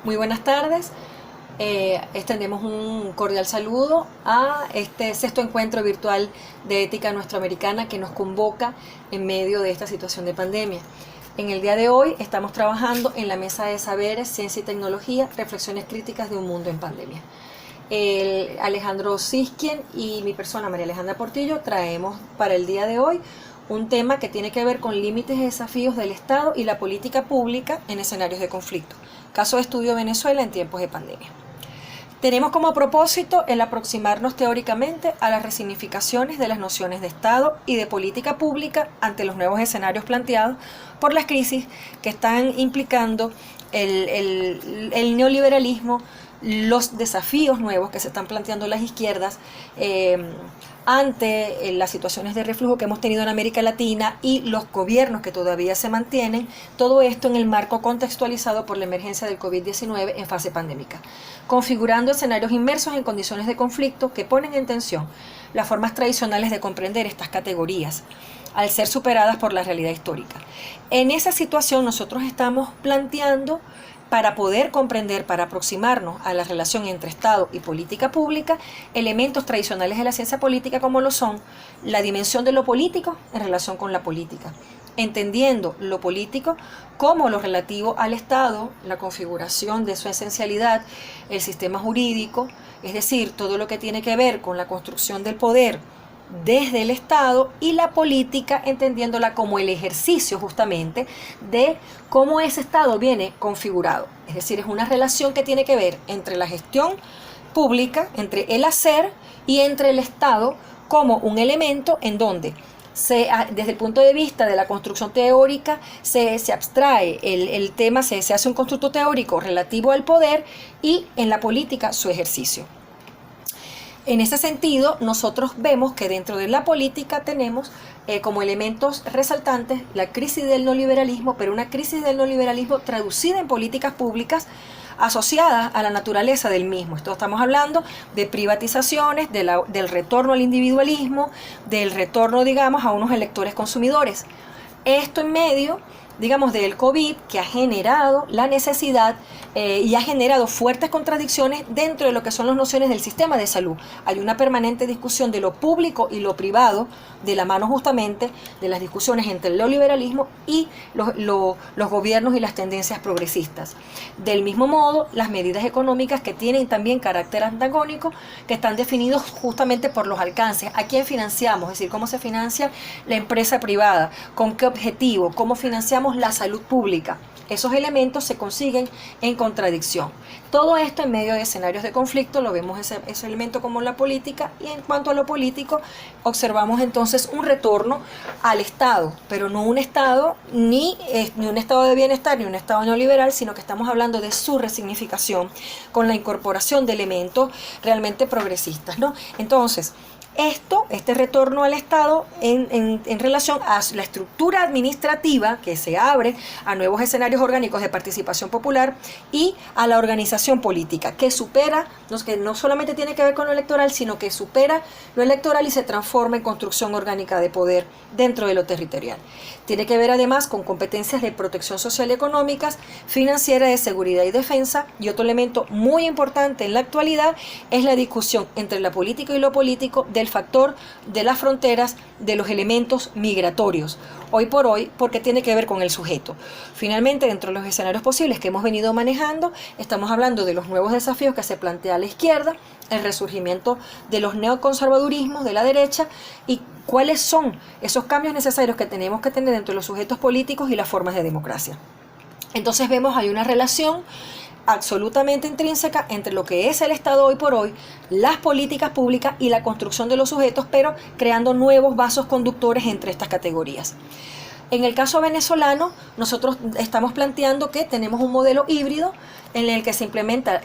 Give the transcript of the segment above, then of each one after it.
Muy buenas tardes. Extendemos un cordial saludo a este sexto encuentro virtual de ética nuestroamericana que nos convoca en medio de esta situación de pandemia. En el día de hoy estamos trabajando en la mesa de saberes, ciencia y tecnología, reflexiones críticas de un mundo en pandemia. Alejandro Siskien y mi persona, María Alejandra Portillo, traemos para el día de hoy un tema que tiene que ver con límites y desafíos del Estado y la política pública en escenarios de conflicto. Caso de estudio Venezuela en tiempos de pandemia. Tenemos como propósito el aproximarnos teóricamente a las resignificaciones de las nociones de Estado y de política pública ante los nuevos escenarios planteados por las crisis que están implicando el neoliberalismo, los desafíos nuevos que se están planteando las izquierdas ante las situaciones de reflujo que hemos tenido en América Latina y los gobiernos que todavía se mantienen, todo esto en el marco contextualizado por la emergencia del COVID-19 en fase pandémica, configurando escenarios inmersos en condiciones de conflicto que ponen en tensión las formas tradicionales de comprender estas categorías, al ser superadas por la realidad histórica. En esa situación nosotros estamos planteando, para poder comprender, para aproximarnos a la relación entre Estado y política pública, elementos tradicionales de la ciencia política como lo son la dimensión de lo político en relación con la política, entendiendo lo político como lo relativo al Estado, la configuración de su esencialidad, el sistema jurídico, es decir, todo lo que tiene que ver con la construcción del poder desde el Estado, y la política entendiéndola como el ejercicio justamente de cómo ese Estado viene configurado. Es decir, es una relación que tiene que ver entre la gestión pública, entre el hacer y entre el Estado como un elemento en donde desde el punto de vista de la construcción teórica se abstrae el tema, se hace un constructo teórico relativo al poder y en la política su ejercicio. En ese sentido, nosotros vemos que dentro de la política tenemos como elementos resaltantes la crisis del neoliberalismo, pero una crisis del neoliberalismo traducida en políticas públicas asociadas a la naturaleza del mismo. Esto estamos hablando de privatizaciones, del retorno al individualismo, del retorno, digamos, a unos electores consumidores. Esto en medio, digamos, del COVID, que ha generado la necesidad y ha generado fuertes contradicciones dentro de lo que son las nociones del sistema de salud. Hay una permanente discusión de lo público y lo privado, de la mano justamente de las discusiones entre el neoliberalismo y los gobiernos y las tendencias progresistas. Del mismo modo, las medidas económicas que tienen también carácter antagónico, que están definidos justamente por los alcances. ¿A quién financiamos? Es decir, cómo se financia la empresa privada, con qué objetivo, cómo financiamos la salud pública. Esos elementos se consiguen en contradicción. Todo esto en medio de escenarios de conflicto, lo vemos ese elemento como la política, y en cuanto a lo político, observamos entonces un retorno al Estado, pero no un Estado ni un Estado de bienestar ni un Estado neoliberal, sino que estamos hablando de su resignificación con la incorporación de elementos realmente progresistas, ¿no? Entonces, este retorno al Estado en relación a la estructura administrativa que se abre a nuevos escenarios orgánicos de participación popular y a la organización política que supera, que no solamente tiene que ver con lo electoral, sino que supera lo electoral y se transforma en construcción orgánica de poder dentro de lo territorial. Tiene que ver además con competencias de protección social y económicas, financiera, de seguridad y defensa, y otro elemento muy importante en la actualidad es la discusión entre la política y lo político del factor de las fronteras, de los elementos migratorios, hoy por hoy, porque tiene que ver con el sujeto. Finalmente, dentro de los escenarios posibles que hemos venido manejando, estamos hablando de los nuevos desafíos que se plantea a la izquierda, el resurgimiento de los neoconservadurismos de la derecha y cuáles son esos cambios necesarios que tenemos que tener dentro de los sujetos políticos y las formas de democracia. Entonces vemos hay una relación absolutamente intrínseca entre lo que es el Estado hoy por hoy, las políticas públicas y la construcción de los sujetos, pero creando nuevos vasos conductores entre estas categorías. En el caso venezolano, nosotros estamos planteando que tenemos un modelo híbrido en el que se implementa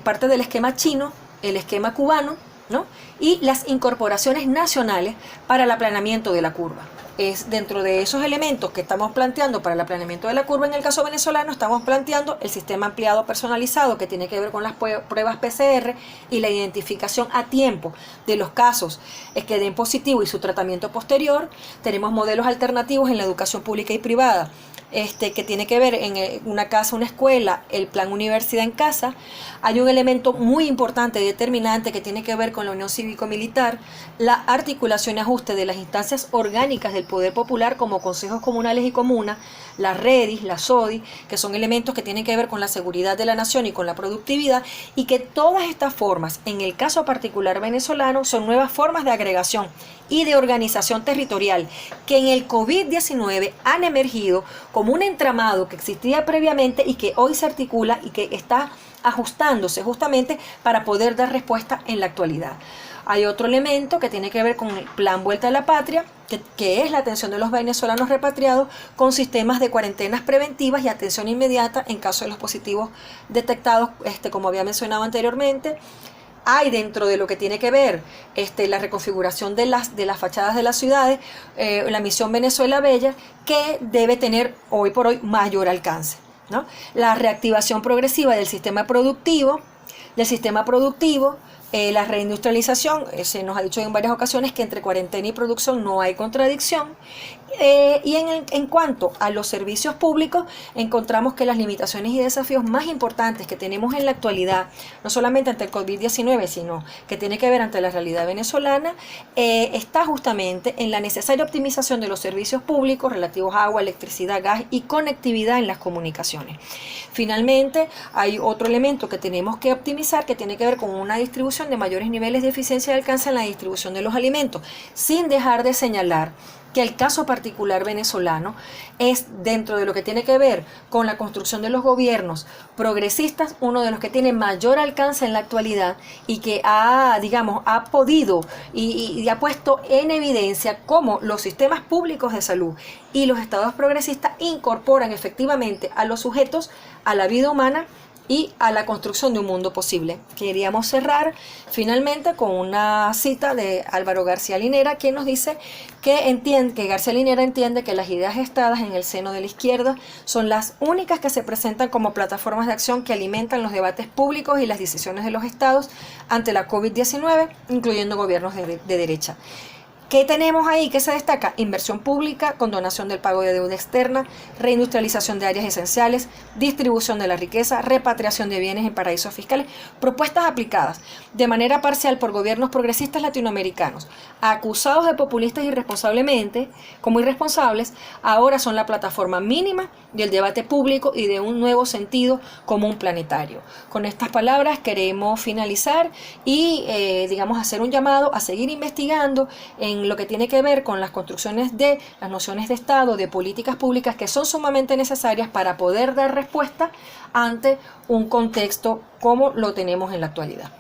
parte del esquema chino, el esquema cubano, ¿no? Y las incorporaciones nacionales para el aplanamiento de la curva. Es dentro de esos elementos que estamos planteando para el aplanamiento de la curva en el caso venezolano, estamos planteando el sistema ampliado personalizado que tiene que ver con las pruebas PCR y la identificación a tiempo de los casos que den positivo y su tratamiento posterior. Tenemos modelos alternativos en la educación pública y privada que tiene que ver en una casa, una escuela, el plan Universidad en Casa, hay un elemento muy importante y determinante que tiene que ver con la unión cívico-militar, la articulación y ajuste de las instancias orgánicas del poder popular como consejos comunales y comunas, las REDIs, las SODI, que son elementos que tienen que ver con la seguridad de la nación y con la productividad, y que todas estas formas, en el caso particular venezolano, son nuevas formas de agregación y de organización territorial que en el COVID-19 han emergido como un entramado que existía previamente y que hoy se articula y que está ajustándose justamente para poder dar respuesta en la actualidad. Hay otro elemento que tiene que ver con el plan Vuelta a la Patria, que es la atención de los venezolanos repatriados con sistemas de cuarentenas preventivas y atención inmediata en caso de los positivos detectados, como había mencionado anteriormente. Hay dentro de lo que tiene que ver la reconfiguración de las fachadas de las ciudades, la misión Venezuela Bella, que debe tener hoy por hoy mayor alcance, ¿no? La reactivación progresiva del sistema productivo, la reindustrialización, se nos ha dicho en varias ocasiones que entre cuarentena y producción no hay contradicción. Y en cuanto a los servicios públicos, encontramos que las limitaciones y desafíos más importantes que tenemos en la actualidad, no solamente ante el COVID-19, sino que tiene que ver ante la realidad venezolana, está justamente en la necesaria optimización de los servicios públicos relativos a agua, electricidad, gas y conectividad en las comunicaciones. Finalmente, hay otro elemento que tenemos que optimizar que tiene que ver con una distribución de mayores niveles de eficiencia y alcance en la distribución de los alimentos, sin dejar de señalar que el caso particular venezolano es, dentro de lo que tiene que ver con la construcción de los gobiernos progresistas, uno de los que tiene mayor alcance en la actualidad y que ha podido y ha puesto en evidencia cómo los sistemas públicos de salud y los estados progresistas incorporan efectivamente a los sujetos a la vida humana y a la construcción de un mundo posible. Queríamos cerrar finalmente con una cita de Álvaro García Linera, quien nos dice que García Linera entiende que las ideas gestadas en el seno de la izquierda son las únicas que se presentan como plataformas de acción que alimentan los debates públicos y las decisiones de los estados ante la COVID-19, incluyendo gobiernos de derecha. ¿Qué tenemos ahí? ¿Qué se destaca? Inversión pública, condonación del pago de deuda externa, reindustrialización de áreas esenciales, distribución de la riqueza, repatriación de bienes en paraísos fiscales, propuestas aplicadas de manera parcial por gobiernos progresistas latinoamericanos, acusados de populistas como irresponsables, ahora son la plataforma mínima del debate público y de un nuevo sentido común planetario. Con estas palabras queremos finalizar y hacer un llamado a seguir investigando en lo que tiene que ver con las construcciones de las nociones de Estado, de políticas públicas que son sumamente necesarias para poder dar respuesta ante un contexto como lo tenemos en la actualidad.